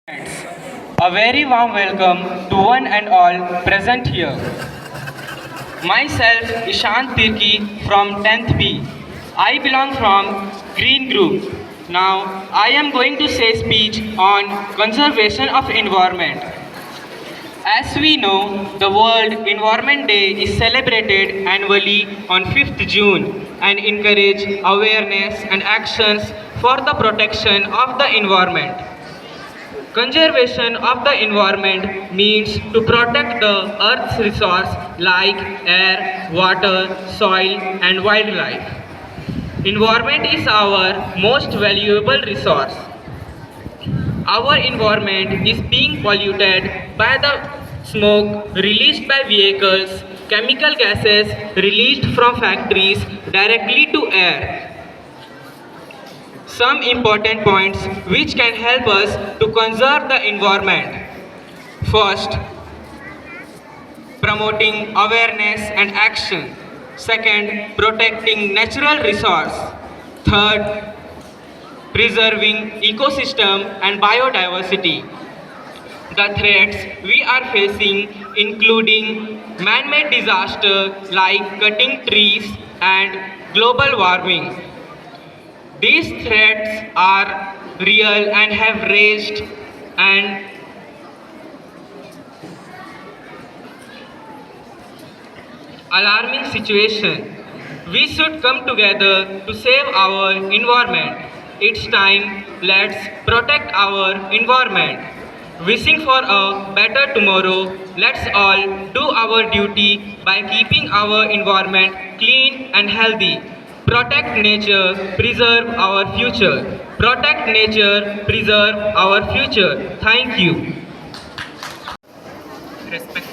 A very warm welcome to one and all present here. Myself, Ishant Tirki from 10th B. I belong from Green Group. Now, I am going to say speech on conservation of environment. As we know, the World Environment Day is celebrated annually on 5th June and encourage awareness and actions for the protection of the environment. Conservation of the environment means to protect the earth's resources like air, water, soil and wildlife. Environment is our most valuable resource. Our environment is being polluted by the smoke released by vehicles, chemical gases released from factories directly to air. Some important points which can help us to conserve the environment. First, promoting awareness and action. Second, protecting natural resource. Third, preserving ecosystem and biodiversity. The threats we are facing including man-made disaster like cutting trees and global warming. These threats are real and have raised an alarming situation. We should come together to save our environment. It's time, let's protect our environment. Wishing for a better tomorrow, let's all do our duty by keeping our environment clean and healthy. Protect nature, preserve our future. Protect nature, preserve our future. Thank you. Respect.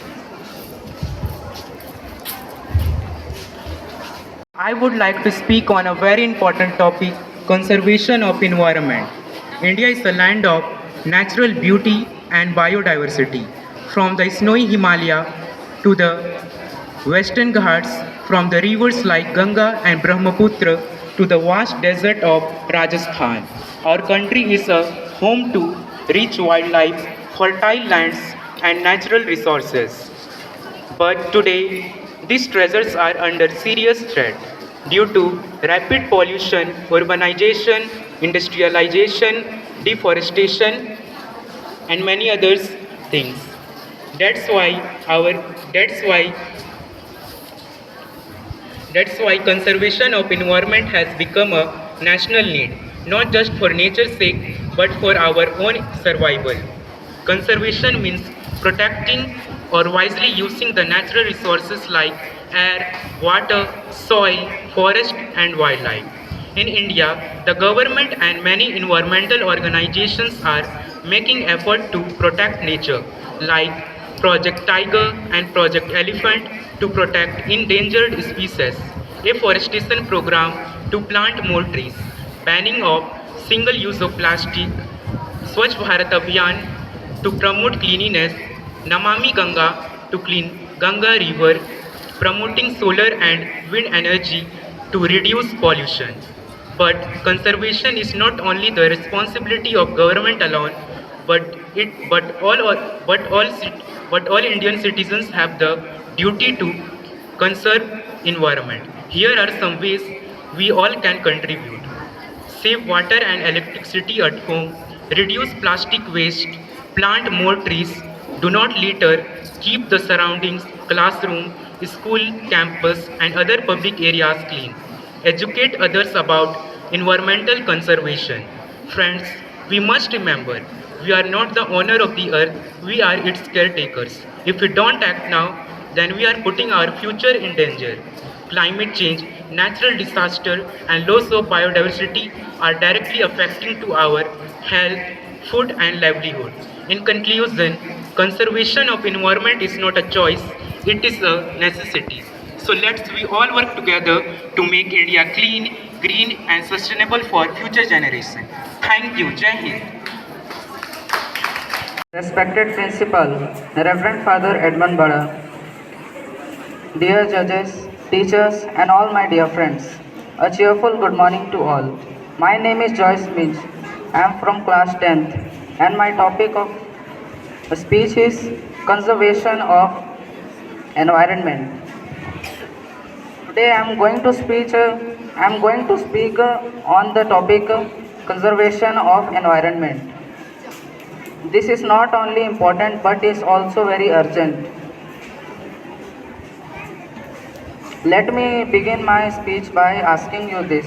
I would like to speak on a very important topic, conservation of environment. India is a land of natural beauty and biodiversity. From the snowy Himalaya to the western Ghats, from the rivers like Ganga and Brahmaputra to the vast desert of Rajasthan. Our country is a home to rich wildlife, fertile lands and natural resources. But today, these treasures are under serious threat due to rapid pollution, urbanization, industrialization, deforestation, and many other things. That's why our that's why that's why conservation of environment has become a national need, not just for nature's sake, but for our own survival. Conservation means protecting or wisely using the natural resources like air, water, soil, forest, and wildlife. In India, the government and many environmental organizations are making effort to protect nature, like Project Tiger and Project Elephant to protect endangered species, a forestation program to plant more trees, banning of single use of plastic, Swachh Bharat Abhiyan to promote cleanliness, Namami Ganga to clean Ganga River, promoting solar and wind energy to reduce pollution. But conservation is not only the responsibility of government alone, but it but all Indian citizens have the duty to conserve environment. Here are some ways we all can contribute. Save water and electricity at home, reduce plastic waste, plant more trees, do not litter, keep the surroundings, classroom, school, campus, and other public areas clean. Educate others about environmental conservation. Friends, we must remember we are not the owner of the earth, we are its caretakers. If we don't act now, then we are putting our future in danger. Climate change, natural disaster, and loss of biodiversity are directly affecting to our health, food, and livelihood. In conclusion, conservation of environment is not a choice, it is a necessity. So let's we all work together to make India clean, green, and sustainable for future generations. Thank you. Jai Hind. Respected Principal, Reverend Father Edmund Bada, dear judges, teachers, and all my dear friends, a cheerful good morning to all. My name is Joyce Minch. I am from class 10th and my topic of speech is conservation of environment. Today I am going to speak on the topic conservation of environment. This is not only important but is also very urgent. Let me begin my speech by asking you this.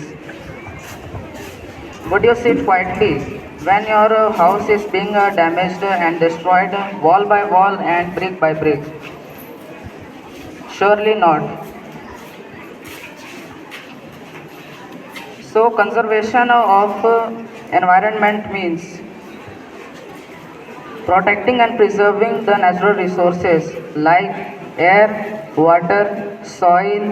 Would you sit quietly when your house is being damaged and destroyed wall by wall and brick by brick? Surely not. So, conservation of environment means protecting and preserving the natural resources like air, water, soil,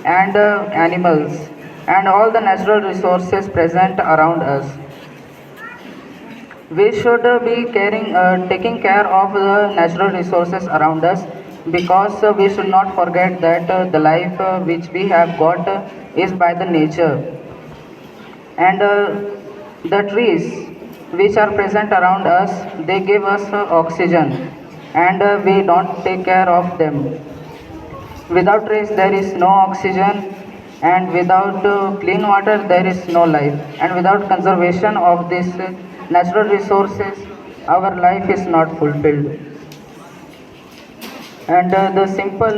and animals, and all the natural resources present around us. We should taking care of the natural resources around us because we should not forget that the life which we have got is by the nature and the trees which are present around us, they give us oxygen and we don't take care of them. Without trees there is no oxygen, and without clean water there is no life, and without conservation of these natural resources our life is not fulfilled. And the simple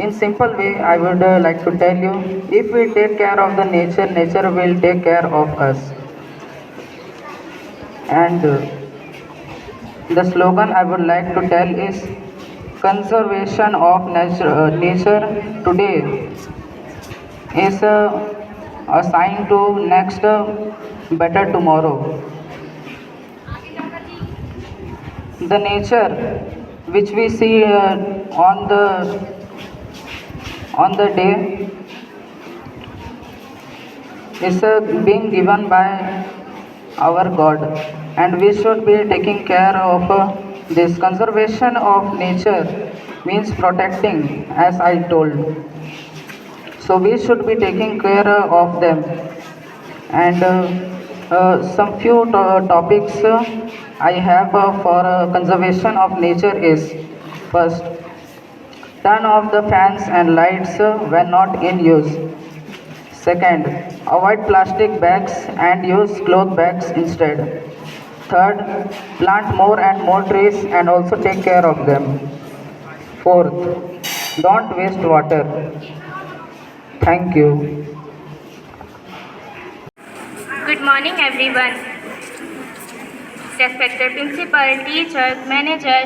in simple way I would like to tell you, if we take care of the nature, nature will take care of us. And the slogan I would like to tell is conservation of nature today is a sign to next better tomorrow. The nature which we see on the day is being given by our God, and we should be taking care of this. Conservation of nature means protecting, as I told. So we should be taking care of them. And some few topics I have for conservation of nature is: first, turn off the fans and lights when not in use. Second, avoid plastic bags and use cloth bags instead. Third, plant more and more trees and also take care of them. Fourth, don't waste water. Thank you. Good morning, everyone. Respected principal, teachers, manager,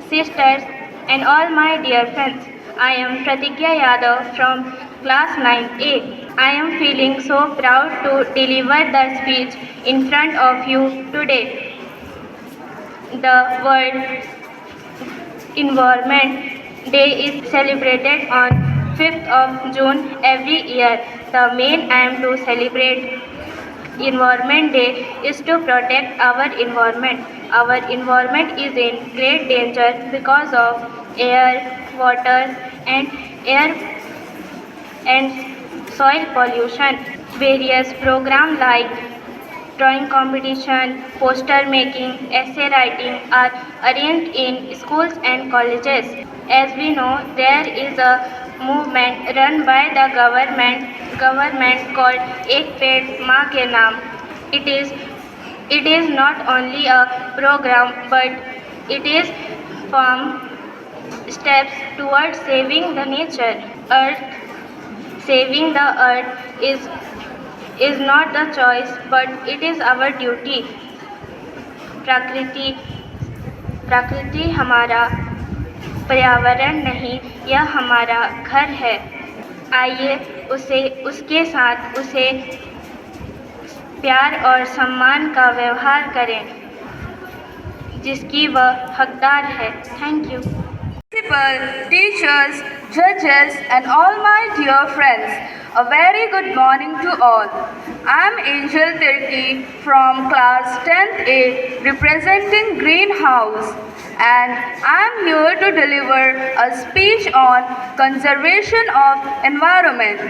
sisters, and all my dear friends. I am Pratigya Yadav from class 9A. I am feeling so proud to deliver the speech in front of you today. The World Environment Day is celebrated on 5th of June every year. The main aim to celebrate Environment Day is to protect our environment. Our environment is in great danger because of air, water, and air and soil pollution. Various programs like drawing competition, poster making, essay writing are arranged in schools and colleges. As we know, there is a movement run by the government called Ek Ped Maa Ke Naam. It is not only a program but it is firm steps towards saving the nature. Saving the earth is not the choice but it is our duty. प्रकृति प्रकृति हमारा पर्यावरण नहीं, यह हमारा घर है। आइए उसके साथ उसे प्यार और सम्मान का व्यवहार करें जिसकी वह हकदार है। Thank you. Principal, teachers, judges, and all my dear friends, a very good morning to all. I am Angel Tirki from class 10th A representing Greenhouse, and I am here to deliver a speech on conservation of environment.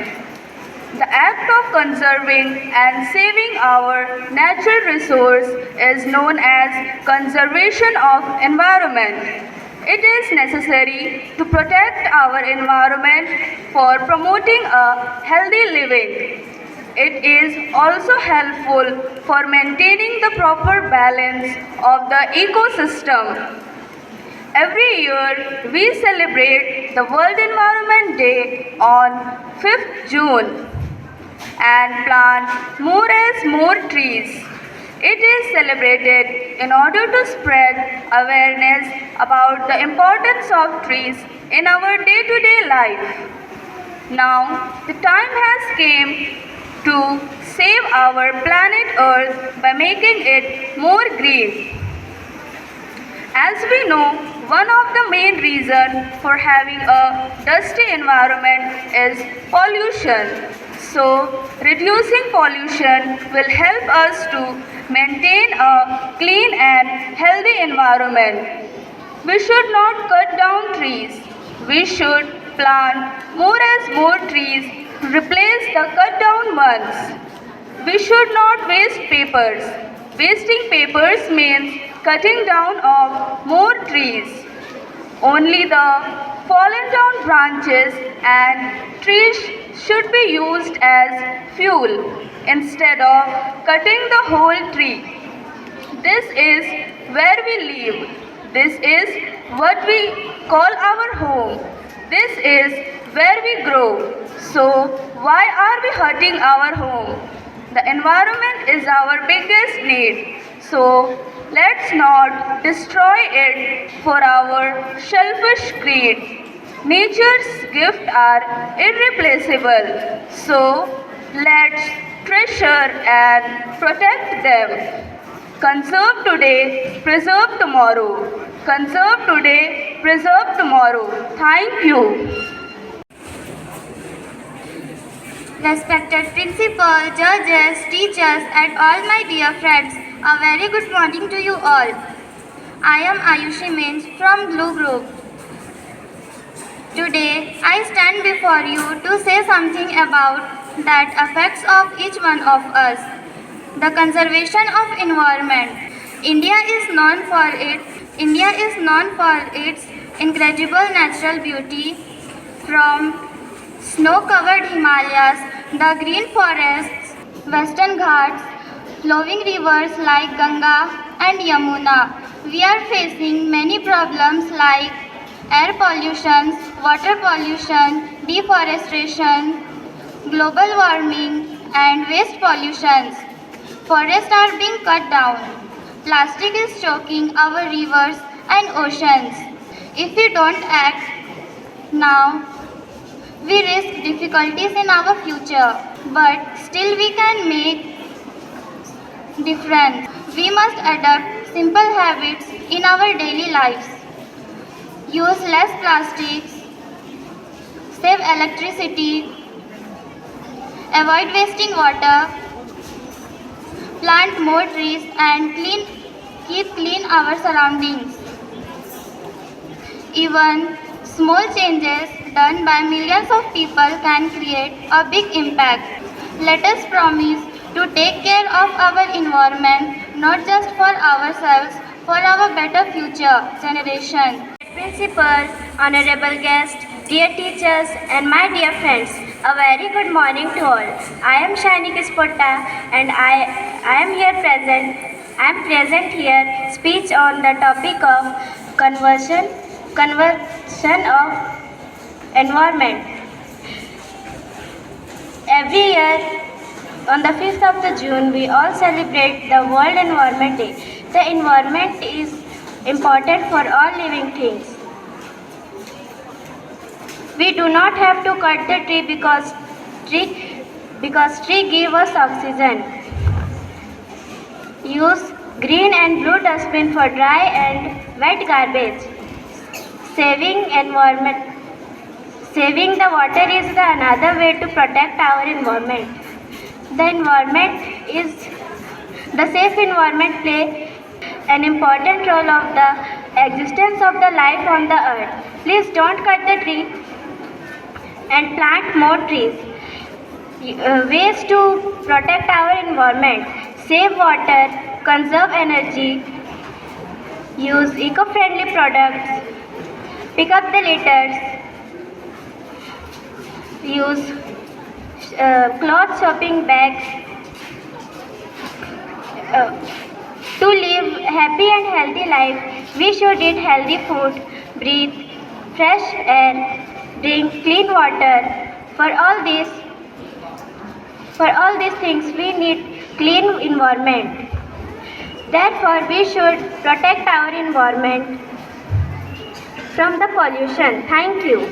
The act of conserving and saving our natural resource is known as conservation of environment. It is necessary to protect our environment for promoting a healthy living. It is also helpful for maintaining the proper balance of the ecosystem. Every year we celebrate the World Environment Day on 5th June and plant more trees. It is celebrated in order to spread awareness about the importance of trees in our day-to-day life. Now, the time has come to save our planet Earth by making it more green. As we know, one of the main reasons for having a dusty environment is pollution. So, reducing pollution will help us to maintain a clean and healthy environment. We should not cut down trees. We should plant more trees to replace the cut down ones. We should not waste papers. Wasting papers means cutting down of more trees. Only the fallen down branches and trees should be used as fuel instead of cutting the whole tree. This is where we live. This is what we call our home. This is where we grow. So, why are we hurting our home? The environment is our biggest need. So, let's not destroy it for our selfish greed. Nature's gifts are irreplaceable. So, let's treasure and protect them. Conserve today, preserve tomorrow. Conserve today, preserve tomorrow. Thank you. Respected principal, judges, teachers, and all my dear friends, a very good morning to you all. I am Ayushi Mins from Blue Group. Today, I stand before you to say something about that affects of each one of us. The conservation of environment. India is known for its incredible natural beauty, from snow-covered Himalayas, the green forests, western Ghats, flowing rivers like Ganga and Yamuna. We are facing many problems like air pollution, water pollution, deforestation, global warming, and waste pollutions. Forests are being cut down. Plastic is choking our rivers and oceans. If we don't act now, we risk difficulties in our future, but still we can make difference. We must adopt simple habits in our daily lives. Use less plastics, save electricity, avoid wasting water, plant more trees and keep clean our surroundings. Even small changes done by millions of people can create a big impact. Let us promise to take care of our environment, not just for ourselves, for our better future generation. Principal, honorable guests, dear teachers, and my dear friends, a very good morning to all. I am Shani Kispota, and I am present here speech on the topic of conversion of environment. Every year on the 5th of the June, we all celebrate the World Environment Day. The environment is important for all living things. We do not have to cut the tree because tree give us oxygen. Use green and blue dustbin for dry and wet garbage. Saving the water is another way to protect our environment. The safe environment play an important role of the existence of the life on the earth. Please don't cut the tree and plant more trees. Ways to protect our environment: save water, conserve energy, use eco-friendly products, pick up the litters, use cloth shopping bags. Uh, to live happy and healthy life, we should eat healthy food, breathe fresh air, drink clean water. For all these things, we need clean environment. Therefore, we should protect our environment from the pollution. Thank you.